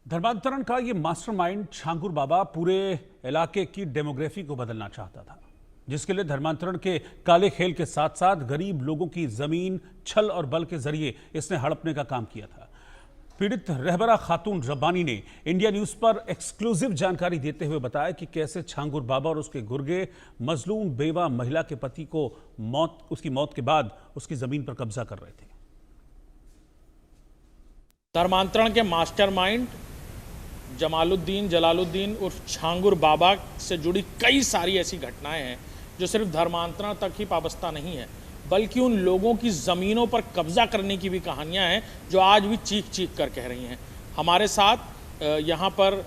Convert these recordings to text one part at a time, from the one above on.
धर्मांतरण का ये मास्टरमाइंड छांगुर बाबा पूरे इलाके की डेमोग्राफी को बदलना चाहता था, जिसके लिए धर्मांतरण के काले खेल के साथ साथ गरीब लोगों की जमीन छल और बल के जरिए इसने हड़पने का काम किया था। पीड़ित रहबरा खातून रब्बानी ने इंडिया न्यूज पर एक्सक्लूसिव जानकारी देते हुए बताया कि कैसे छांगुर बाबा और उसके गुर्गे मजलूम बेवा महिला के पति को उसकी मौत के बाद उसकी जमीन पर कब्जा कर रहे थे। धर्मांतरण के मास्टरमाइंड जलालुद्दीन उर्फ छांगुर बाबा से जुड़ी कई सारी ऐसी घटनाएं हैं जो सिर्फ धर्मांतरण तक ही पाबस्ता नहीं है, बल्कि उन लोगों की ज़मीनों पर कब्जा करने की भी कहानियां हैं जो आज भी चीख चीख कर कह रही हैं। हमारे साथ यहाँ पर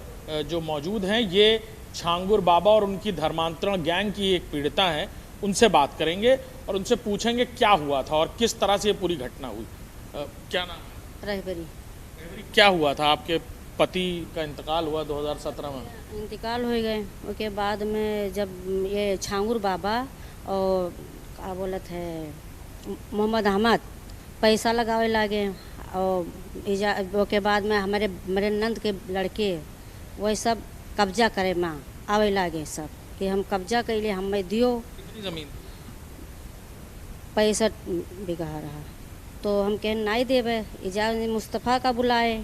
जो मौजूद हैं ये छांगुर बाबा और उनकी धर्मांतरण गैंग की एक पीड़िता हैं। उनसे बात करेंगे और उनसे पूछेंगे क्या हुआ था और किस तरह से ये पूरी घटना हुई। क्या नाम? रहबरी। क्या हुआ था? आपके पति का इंतकाल हुआ 2017 में। इंतकाल हो गए, उसके बाद में जब ये छांगुर बाबा और क्या बोलत है मोहम्मद अहमद पैसा लगावे लागे और उसके बाद में मेरे नंद के लड़के वही सब कब्जा करे माँ आवे लागे सब कि हम कब्जा के लिए हमें दियो। कितनी ज़मीन? 65 बीघा रहा तो हम कह नहीं देवे। इजाज़ मुस्तफ़ा का बुलाए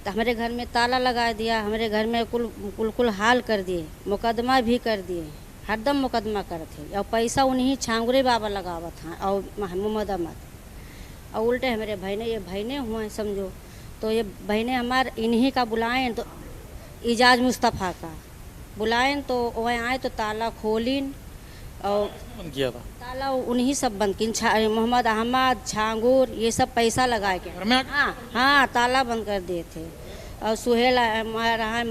तो हमारे घर में ताला लगा दिया, हमारे घर में कुल हाल कर दिए, मुकदमा भी कर दिए, हरदम मुकदमा करते और पैसा उन्हीं छांगुरे बाबा लगावा था और मोहम्मद अहमद और उल्टे हमारे बहने हुए समझो। तो ये बहने हमारे इन्हीं का बुलाएं तो इजाज़ मुस्तफ़ा का बुलाएं तो वह आए तो ताला खोलिन और बंद किया था। ताला उन्हीं सब बंद किन मोहम्मद अहमद छांगुर ये सब पैसा लगा के घर में हाँ ताला बंद कर दिए थे। और सुहेल रहा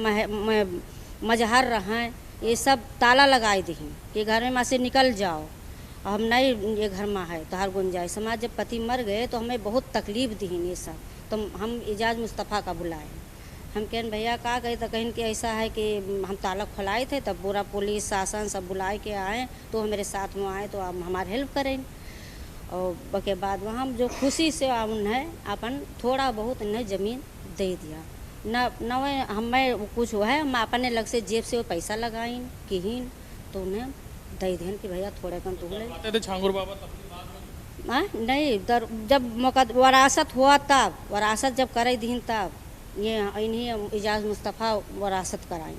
मजहर रहा ये सब ताला लगाए दी कि घर में से निकल जाओ और हम नहीं ये घर में है तो हर गुंजाइश समाज। जब पति मर गए तो हमें बहुत तकलीफ दी ये सब, तो हम इजाज़ मुस्तफ़ा का बुलाए। हम कहन भैया का कही तो कहीं कि ऐसा है कि हम ताला खुलाए थे तब पूरा पुलिस शासन सब बुलाए के आए तो मेरे साथ में आए तो आप हमारे हेल्प करें। और उसके बाद वहाँ जो खुशी से उन्हें अपन थोड़ा बहुत उन्हें ज़मीन दे दिया। न हमें कुछ हुआ है, हम अपने लग से जेब से वो पैसा लगाइन किहीन तो उन्हें दे दें कि भैया थोड़े कम तुम ले। छांगुर बाबा तब नहीं जब वरासत हुआ तब वरासत जब करे दीन तब ये इन्हीं इजाज़ मुस्तफ़ा वरासत कराई।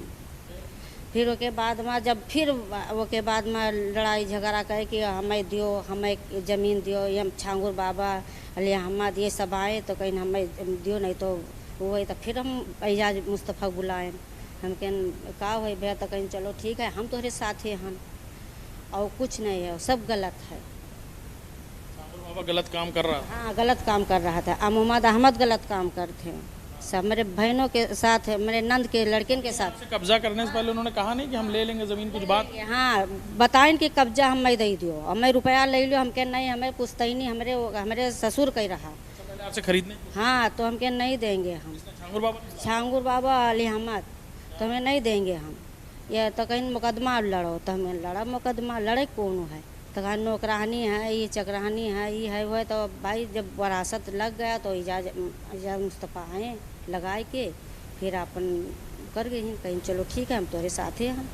फिर उसके बाद में जब फिर उसके बाद में लड़ाई झगड़ा करे कि हमें दियो, हमें ज़मीन दियो, ये छांगुर बाबा अली अहमद ये सब आए तो कहीं हमें दियो नहीं तो वो तो फिर हम इजाज़ मुस्तफ़ा बुलाएं। हम कहें का हो भैया तो कहीं चलो ठीक है हम तुम्हारे साथ ही हम और कुछ नहीं है, सब गलत है। छांगुर बाबा गलत काम कर रहा था। हाँ गलत काम कर रहा था। मोहम्मद अहमद गलत काम करते हैं सब मेरे बहनों के साथ है, मेरे नंद के लड़किन के साथ। कब्जा करने से पहले उन्होंने कहा नहीं कि हम ले लेंगे ज़मीन, कुछ बात? हाँ बताएं कि कब्जा हमें दे दियो, हमें रुपया ले लियो। हम कह नहीं हमें पुश्तैनी नहीं, हमारे ससुर कह रहा पहले आपसे खरीदने। हाँ तो हम कह नहीं देंगे हम छांगुर बाबा अली अहमद तो हमें नहीं देंगे हम। ये तो कहीं मुकदमा लड़ो तो हमें लड़ा मुकदमा लड़े कौन है तो कहीं नौकरानी है ये चकरानी है ये है वह। तो भाई जब वरासत लग गया तो इजाज़ मुस्तफ़ा आए लगाए के फिर अपन कर गए कहीं चलो ठीक है हम तुम्हारे साथ हैं हम।